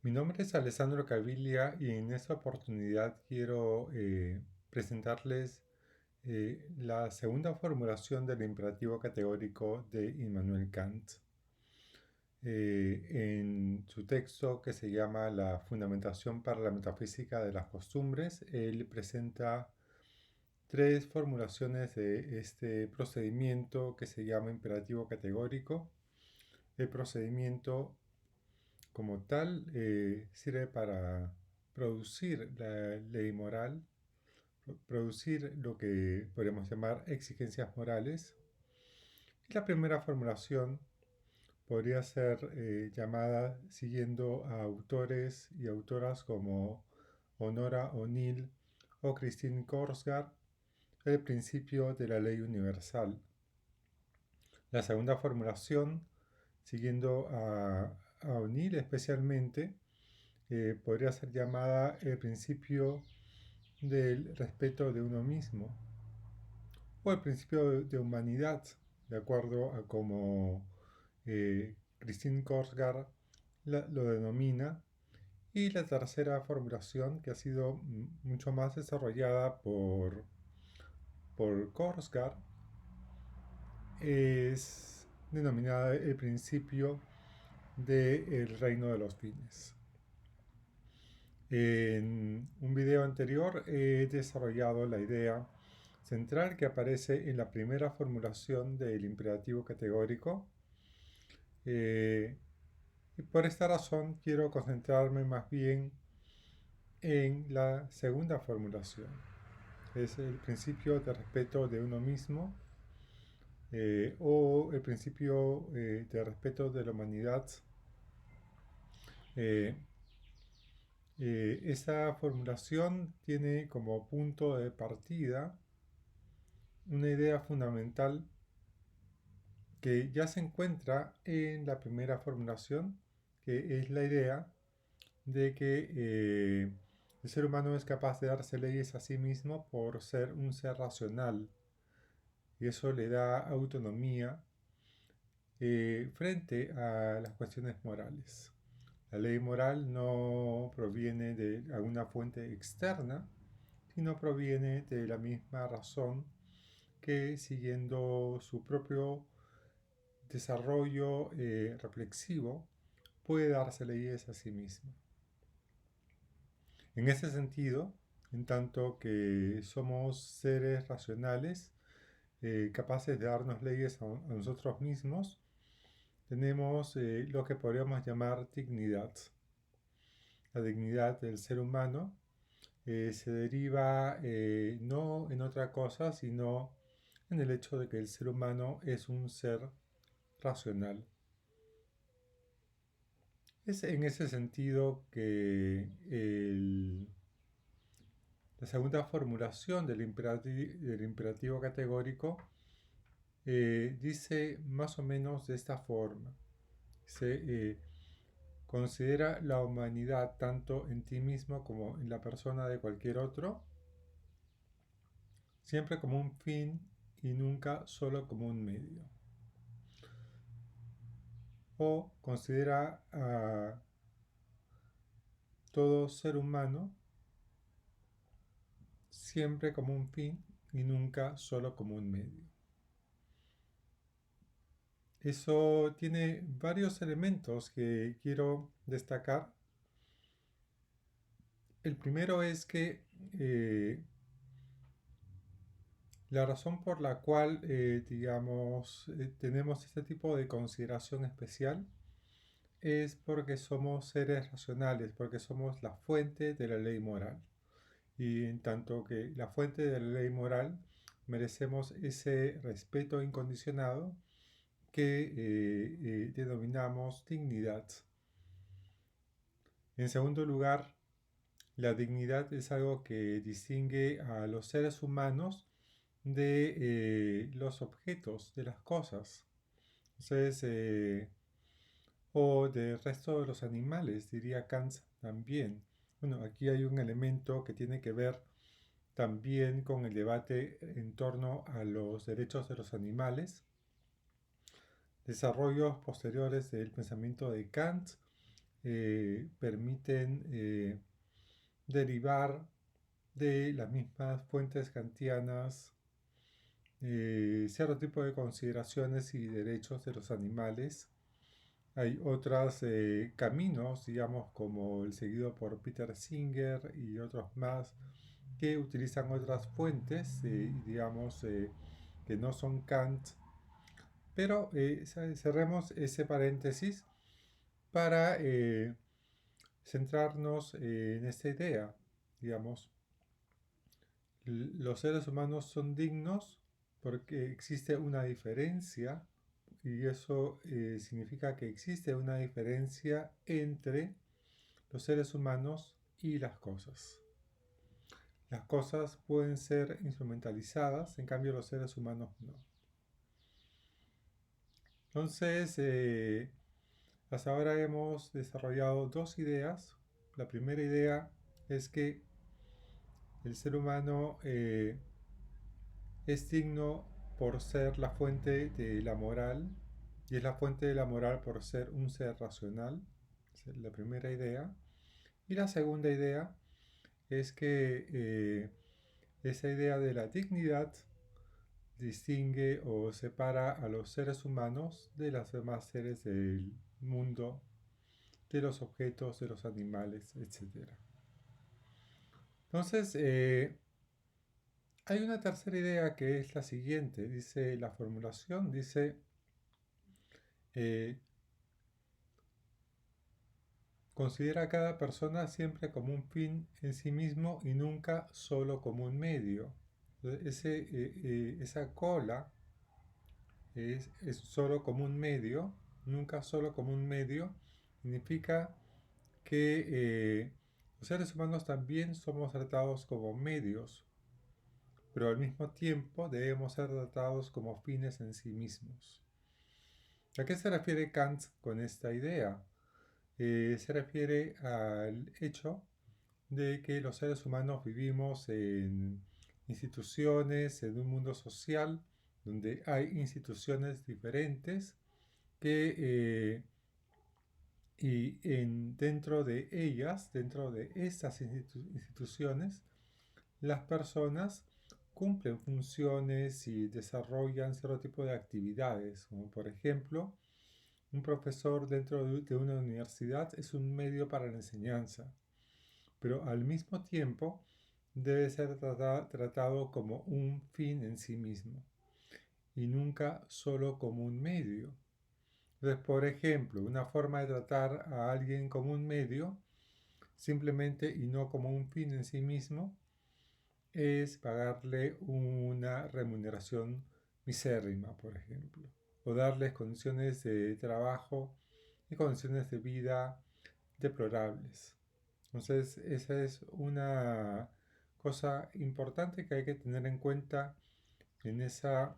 Mi nombre es Alessandro Caviglia y en esta oportunidad quiero presentarles la segunda formulación del imperativo categórico de Immanuel Kant. En su texto que se llama La Fundamentación para la Metafísica de las Costumbres, él presenta tres formulaciones de este procedimiento que se llama imperativo categórico. El procedimiento como tal sirve para producir la ley moral, producir lo que podríamos llamar exigencias morales. Y la primera formulación podría ser llamada siguiendo a autores y autoras como Honora O'Neill o Christine Korsgaard, el principio de la ley universal. La segunda formulación, siguiendo a O'Neill especialmente, podría ser llamada el principio del respeto de uno mismo o el principio de humanidad, de acuerdo a como Christine Korsgaard lo denomina. Y la tercera formulación, que ha sido mucho más desarrollada por Korsgaard, es denominada el principio del reino de los fines. En un video anterior he desarrollado la idea central que aparece en la primera formulación del imperativo categórico. Y por esta razón quiero concentrarme más bien en la segunda formulación. Es el principio de respeto de uno mismo o el principio de respeto de la humanidad. Esa formulación tiene como punto de partida una idea fundamental que ya se encuentra en la primera formulación, que es la idea de que el ser humano es capaz de darse leyes a sí mismo por ser un ser racional, y eso le da autonomía frente a las cuestiones morales. La ley moral no proviene de alguna fuente externa, sino proviene de la misma razón que, siguiendo su propio desarrollo reflexivo, puede darse leyes a sí mismo. En ese sentido, en tanto que somos seres racionales, capaces de darnos leyes a nosotros mismos, tenemos lo que podríamos llamar dignidad. La dignidad del ser humano se deriva no en otra cosa, sino en el hecho de que el ser humano es un ser racional. Es en ese sentido que la segunda formulación del imperativo categórico dice más o menos de esta forma. Se considera la humanidad tanto en ti mismo como en la persona de cualquier otro, siempre como un fin y nunca solo como un medio. O considera a todo ser humano siempre como un fin y nunca solo como un medio. Eso tiene varios elementos que quiero destacar. El primero es que la razón por la cual, tenemos este tipo de consideración especial es porque somos seres racionales, porque somos la fuente de la ley moral. Y en tanto que la fuente de la ley moral, merecemos ese respeto incondicionado que denominamos dignidad. En segundo lugar, la dignidad es algo que distingue a los seres humanos de los objetos, de las cosas. Entonces, o del resto de los animales, diría Kant también. Bueno, aquí hay un elemento que tiene que ver también con el debate en torno a los derechos de los animales. Desarrollos posteriores del pensamiento de Kant permiten derivar de las mismas fuentes kantianas cierto tipo de consideraciones y derechos de los animales. Hay otros caminos, digamos, como el seguido por Peter Singer y otros más, que utilizan otras fuentes, digamos, que no son Kant. Pero cerremos ese paréntesis para centrarnos en esta idea. Digamos, los seres humanos son dignos porque existe una diferencia y eso significa que existe una diferencia entre los seres humanos y las cosas. Las cosas pueden ser instrumentalizadas, en cambio los seres humanos no. Entonces, hasta ahora hemos desarrollado dos ideas. La primera idea es que el ser humano es digno por ser la fuente de la moral y es la fuente de la moral por ser un ser racional. Esa es la primera idea. Y la segunda idea es que esa idea de la dignidad distingue o separa a los seres humanos de los demás seres del mundo, de los objetos, de los animales, etc. Entonces, hay una tercera idea que es la siguiente. Dice la formulación, dice, eh, considera a cada persona siempre como un fin en sí mismo y nunca solo como un medio. Esa cola es solo como un medio, nunca solo como un medio, significa que los seres humanos también somos tratados como medios, pero al mismo tiempo debemos ser tratados como fines en sí mismos. ¿A qué se refiere Kant con esta idea? Se refiere al hecho de que los seres humanos vivimos en instituciones, en un mundo social, donde hay instituciones diferentes que dentro de ellas, dentro de estas instituciones, las personas cumplen funciones y desarrollan cierto tipo de actividades, como por ejemplo, un profesor dentro de una universidad es un medio para la enseñanza, pero al mismo tiempo debe ser tratado como un fin en sí mismo y nunca solo como un medio. Entonces, por ejemplo, una forma de tratar a alguien como un medio, simplemente y no como un fin en sí mismo, es pagarle una remuneración misérrima, por ejemplo, o darles condiciones de trabajo y condiciones de vida deplorables. Entonces, esa es una cosa importante que hay que tener en cuenta en esa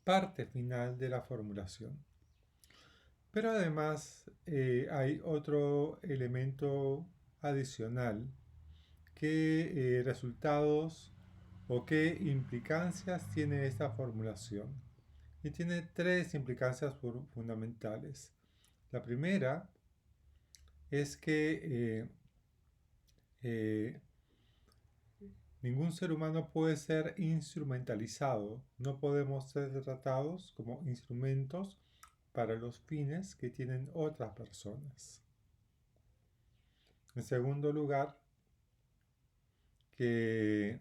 parte final de la formulación. Pero además hay otro elemento adicional. ¿Qué resultados o qué implicancias tiene esta formulación? Y tiene tres implicancias fundamentales. La primera es que eh, ningún ser humano puede ser instrumentalizado. No podemos ser tratados como instrumentos para los fines que tienen otras personas. En segundo lugar, que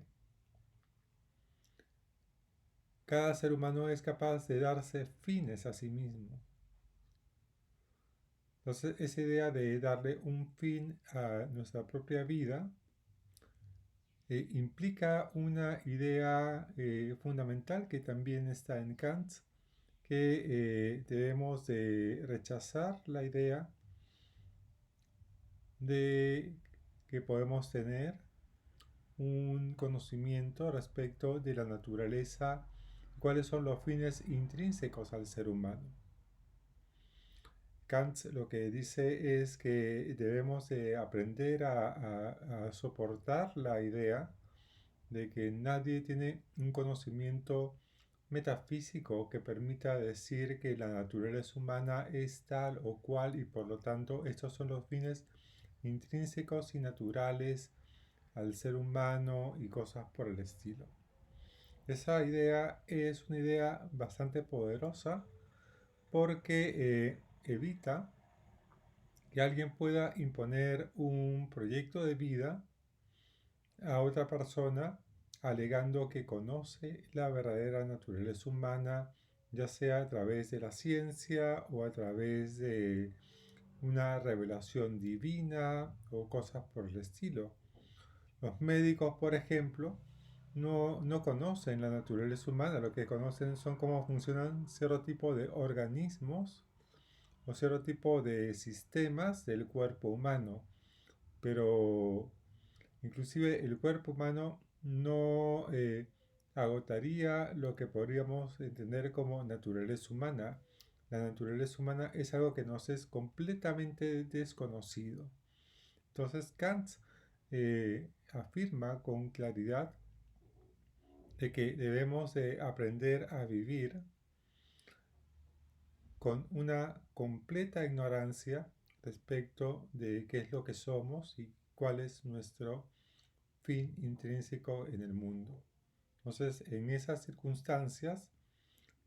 cada ser humano es capaz de darse fines a sí mismo. Entonces, esa idea de darle un fin a nuestra propia vida implica una idea fundamental que también está en Kant, que debemos de rechazar la idea de que podemos tener un conocimiento respecto de la naturaleza, cuáles son los fines intrínsecos al ser humano. Kant lo que dice es que debemos aprender a soportar la idea de que nadie tiene un conocimiento metafísico que permita decir que la naturaleza humana es tal o cual y por lo tanto estos son los fines intrínsecos y naturales al ser humano y cosas por el estilo. Esa idea es una idea bastante poderosa porque evita que alguien pueda imponer un proyecto de vida a otra persona alegando que conoce la verdadera naturaleza humana, ya sea a través de la ciencia o a través de una revelación divina o cosas por el estilo. Los médicos, por ejemplo, no conocen la naturaleza humana, lo que conocen son cómo funcionan cierto tipo de organismos o cierto tipo de sistemas del cuerpo humano, pero inclusive el cuerpo humano no agotaría lo que podríamos entender como naturaleza humana. La naturaleza humana es algo que nos es completamente desconocido. Entonces Kant afirma con claridad de que debemos de aprender a vivir con una completa ignorancia respecto de qué es lo que somos y cuál es nuestro fin intrínseco en el mundo. Entonces, en esas circunstancias,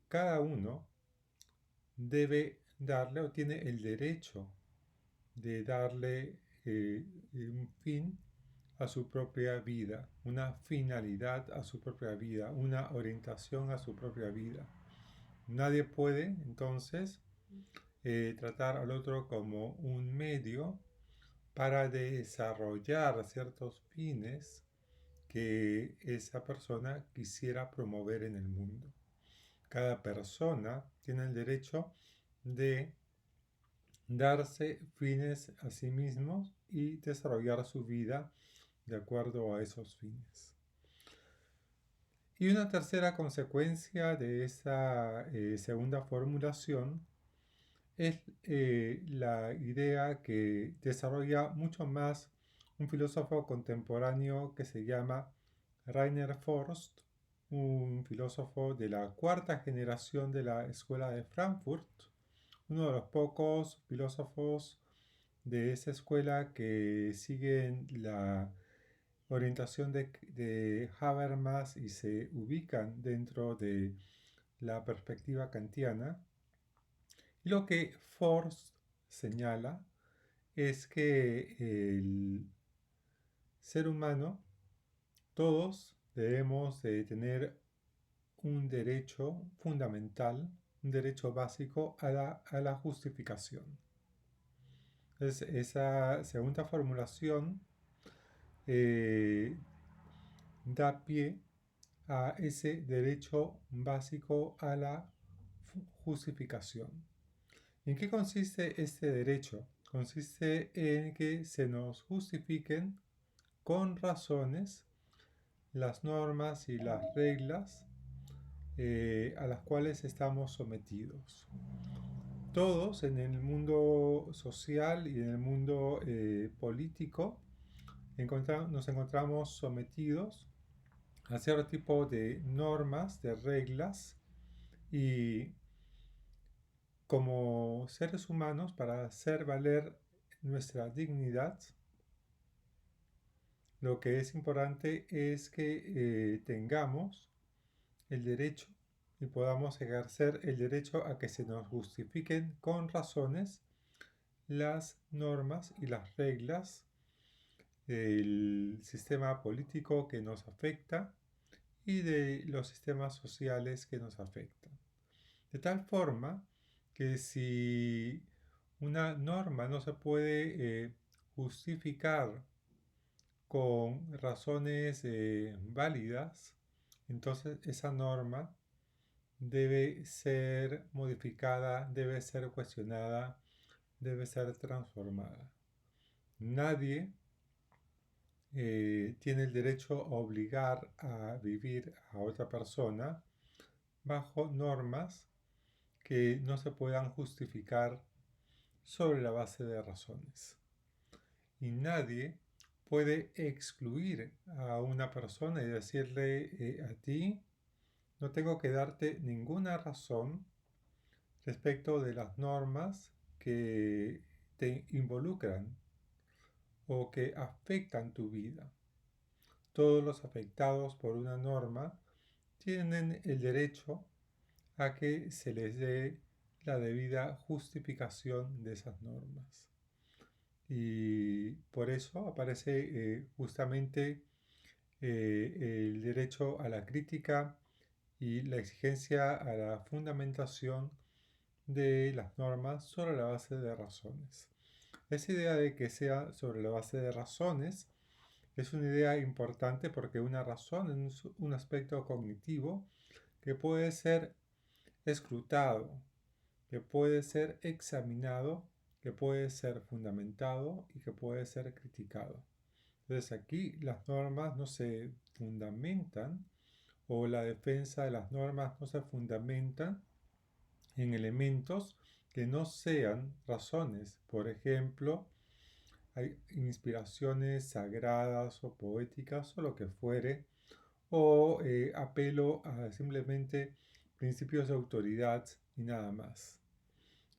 cada uno debe darle o tiene el derecho de darle un fin a su propia vida, una finalidad a su propia vida, una orientación a su propia vida. Nadie puede entonces tratar al otro como un medio para desarrollar ciertos fines que esa persona quisiera promover en el mundo. Cada persona tiene el derecho de darse fines a sí mismos y desarrollar su vida de acuerdo a esos fines. Y una tercera consecuencia de esa segunda formulación es la idea que desarrolla mucho más un filósofo contemporáneo que se llama Rainer Forst, un filósofo de la cuarta generación de la Escuela de Frankfurt, uno de los pocos filósofos de esa escuela que siguen la orientación de Habermas y se ubican dentro de la perspectiva kantiana. Y lo que Forst señala es que el ser humano, todos debemos de tener un derecho fundamental, un derecho básico a la justificación. Entonces, esa segunda formulación eh, da pie a ese derecho básico a la justificación. ¿En qué consiste este derecho? Consiste en que se nos justifiquen con razones las normas y las reglas a las cuales estamos sometidos. Todos en el mundo social y en el mundo político nos encontramos sometidos a cierto tipo de normas, de reglas, y como seres humanos, para hacer valer nuestra dignidad, lo que es importante es que tengamos el derecho y podamos ejercer el derecho a que se nos justifiquen con razones las normas y las reglas del sistema político que nos afecta y de los sistemas sociales que nos afectan. De tal forma que si una norma no se puede justificar con razones válidas, entonces esa norma debe ser modificada, debe ser cuestionada, debe ser transformada. Nadie tiene el derecho a obligar a vivir a otra persona bajo normas que no se puedan justificar sobre la base de razones. Y nadie puede excluir a una persona y decirle a ti no tengo que darte ninguna razón respecto de las normas que te involucran o que afectan tu vida. Todos los afectados por una norma tienen el derecho a que se les dé la debida justificación de esas normas. Y por eso aparece justamente el derecho a la crítica y la exigencia a la fundamentación de las normas sobre la base de razones. Esa idea de que sea sobre la base de razones es una idea importante porque una razón es un aspecto cognitivo que puede ser escrutado, que puede ser examinado, que puede ser fundamentado y que puede ser criticado. Entonces aquí las normas no se fundamentan o la defensa de las normas no se fundamentan en elementos que no sean razones. Por ejemplo, hay inspiraciones sagradas o poéticas o lo que fuere, o apelo a simplemente principios de autoridad y nada más.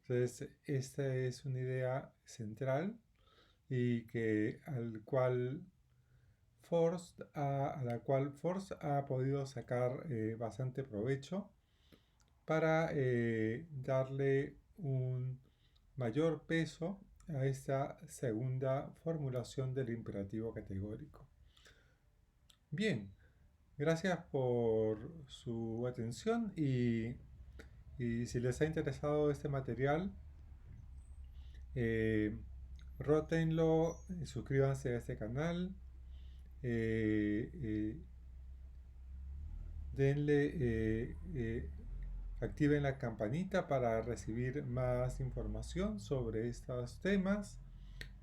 Entonces, esta es una idea central y que a la cual Forst ha podido sacar bastante provecho para darle un mayor peso a esta segunda formulación del imperativo categórico. Bien, gracias por su atención y si les ha interesado este material, eh, rótenlo, suscríbanse a este canal, eh, denle, activen la campanita para recibir más información sobre estos temas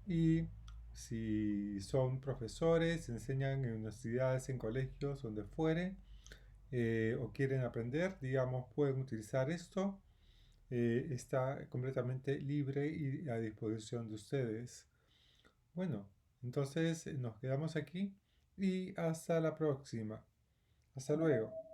y si son profesores, enseñan en universidades, en colegios, donde fuere, o quieren aprender, digamos, pueden utilizar esto. Está completamente libre y a disposición de ustedes. Bueno, entonces nos quedamos aquí y hasta la próxima. Hasta luego.